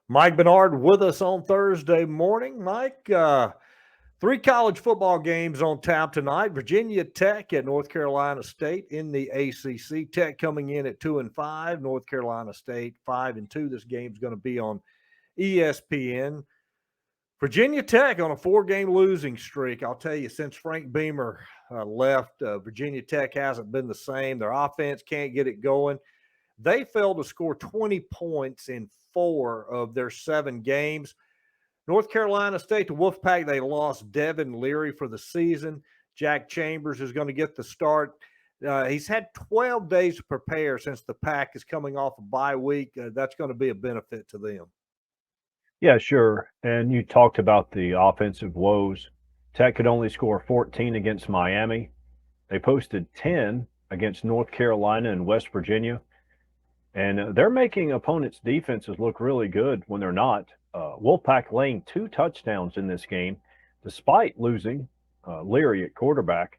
Mike Bernard with us on Thursday morning. Mike, three college football games on tap tonight. Virginia Tech at North Carolina State in the ACC. Tech coming in at 2-5. North Carolina State 5-2. This game's going to be on ESPN. Virginia Tech on a four-game losing streak. I'll tell you, since Frank Beamer left, Virginia Tech hasn't been the same. Their offense can't get it going. They failed to score 20 points in 4 of their 7 games. North Carolina State, the Wolfpack, they lost Devin Leary for the season. Jack Chambers is going to get the start. He's had 12 days to prepare since the Pack is coming off a bye week. That's going to be a benefit to them. Yeah, sure. And you talked about the offensive woes. Tech could only score 14 against Miami. They posted 10 against North Carolina and West Virginia. And they're making opponents' defenses look really good when they're not. Wolfpack laying 2 touchdowns in this game, despite losing Leary at quarterback.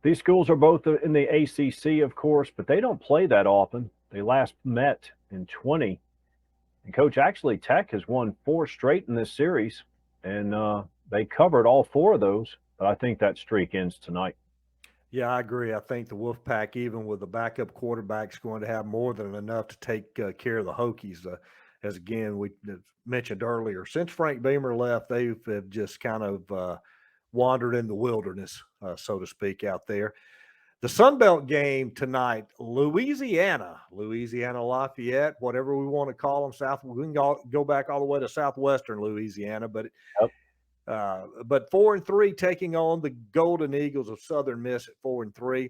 These schools are both in the ACC, of course, but they don't play that often. They last met in 20. And, Coach, actually, Tech has won 4 straight in this series, and they covered all 4 of those. But I think that streak ends tonight. Yeah, I agree. I think the Wolfpack, even with the backup quarterback, is going to have more than enough to take care of the Hokies. As again, we mentioned earlier, since Frank Beamer left, they've just kind of wandered in the wilderness, so to speak, out there. The Sunbelt game tonight, Louisiana, Lafayette, whatever we want to call them. We can go back all the way to southwestern Louisiana, but Yep. 4-3 taking on the Golden Eagles of Southern Miss at 4-3.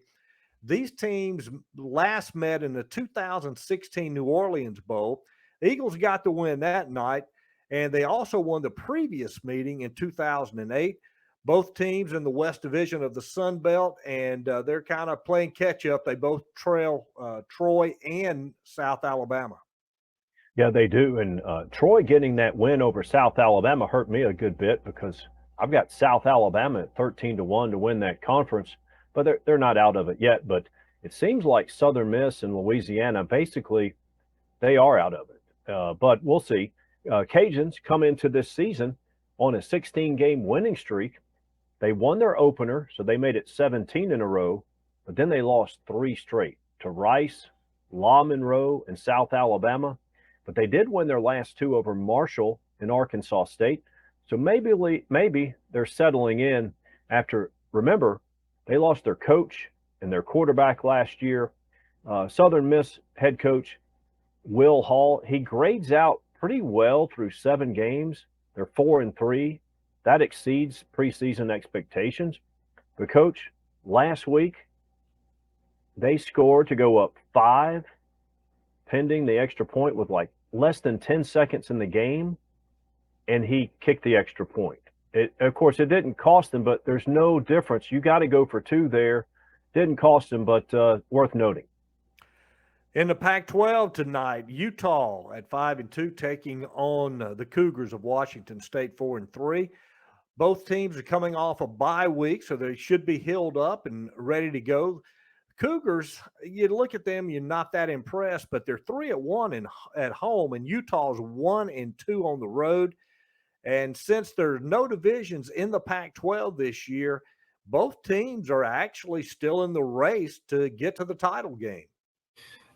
These teams last met in the 2016 New Orleans Bowl. The Eagles got the win that night, and they also won the previous meeting in 2008. Both teams in the West Division of the Sun Belt, and they're kind of playing catch up. They both trail Troy and South Alabama. Yeah, they do. And Troy getting that win over South Alabama hurt me a good bit because I've got South Alabama at 13-1 to win that conference, but they're not out of it yet. But it seems like Southern Miss and Louisiana, basically, they are out of it. But we'll see. Cajuns come into this season on a 16-game winning streak. They won their opener, so they made it 17 in a row, but then they lost 3 straight to Rice, La Monroe, and South Alabama. But they did win their last 2 over Marshall and Arkansas State. So maybe they're settling in after, remember, they lost their coach and their quarterback last year. Southern Miss head coach Will Hall, he grades out pretty well through 7 games. They're 4-3. That exceeds preseason expectations. But, Coach, last week they scored to go up 5, pending the extra point with like less than 10 seconds in the game, and he kicked the extra point. Of course, it didn't cost them, but there's no difference. You got to go for 2 there. Didn't cost them, but worth noting. In the Pac-12 tonight, Utah at 5-2 taking on the Cougars of Washington State 4-3. Both teams are coming off a bye week, so they should be healed up and ready to go. Cougars, you look at them, you're not that impressed, but they're 3-1 at home, and Utah's 1-2 on the road. And since there's no divisions in the Pac-12 this year, both teams are actually still in the race to get to the title game.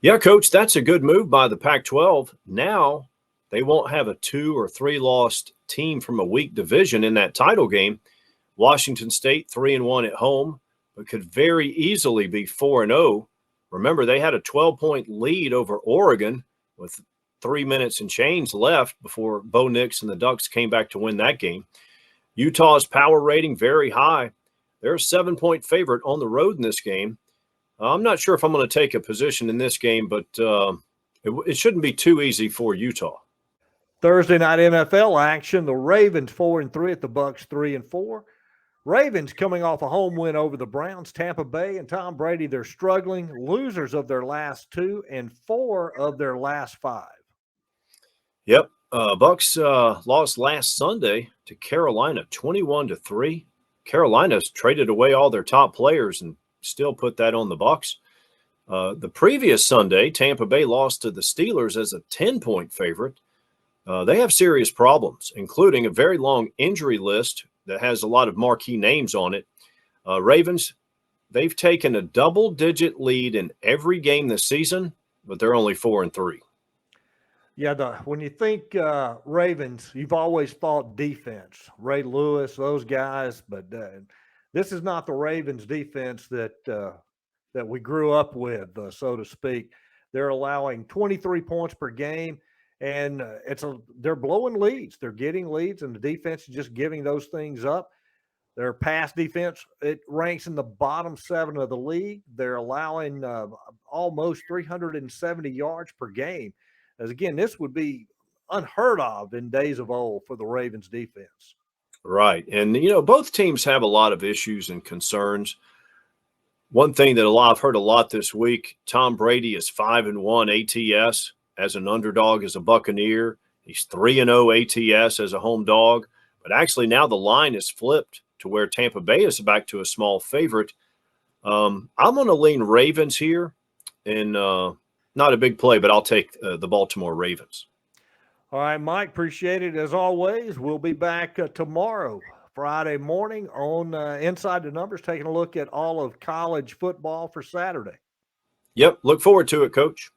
Yeah, Coach, that's a good move by the Pac-12. Now they won't have a 2 or 3 lost team from a weak division in that title game. Washington State 3-1 at home, but could very easily be 4-0. Remember, they had a 12-point lead over Oregon with 3 minutes and change left before Bo Nix and the Ducks came back to win that game. Utah's power rating very high. They're a 7-point favorite on the road in this game. I'm not sure if I'm going to take a position in this game, but it shouldn't be too easy for Utah. Thursday night NFL action, the Ravens 4-3 at the Bucs 3-4. Ravens coming off a home win over the Browns, Tampa Bay, and Tom Brady. They're struggling, losers of their last 2 and 4 of their last 5. Yep. Bucs lost last Sunday to Carolina 21-3. Carolina's traded away all their top players and still put that on the Bucs. The previous Sunday, Tampa Bay lost to the Steelers as a 10-point favorite. They have serious problems, including a very long injury list that has a lot of marquee names on it. Ravens, they've taken a double-digit lead in every game this season, but they're only 4-3. Yeah, when you think Ravens, you've always thought defense, Ray Lewis, those guys, but this is not the Ravens defense that we grew up with, so to speak. They're allowing 23 points per game, and they're blowing leads. They're getting leads, and the defense is just giving those things up. Their pass defense, it ranks in the bottom 7 of the league. They're allowing almost 370 yards per game. As again, this would be unheard of in days of old for the Ravens defense. Right. And, both teams have a lot of issues and concerns. One thing that I've heard a lot this week, Tom Brady is 5-1 ATS as an underdog, as a Buccaneer. He's 3-0 ATS as a home dog. But actually now the line is flipped to where Tampa Bay is back to a small favorite. I'm going to lean Ravens here, and not a big play, but I'll take the Baltimore Ravens. All right, Mike, appreciate it as always. We'll be back tomorrow, Friday morning, on Inside the Numbers, taking a look at all of college football for Saturday. Yep, look forward to it, Coach.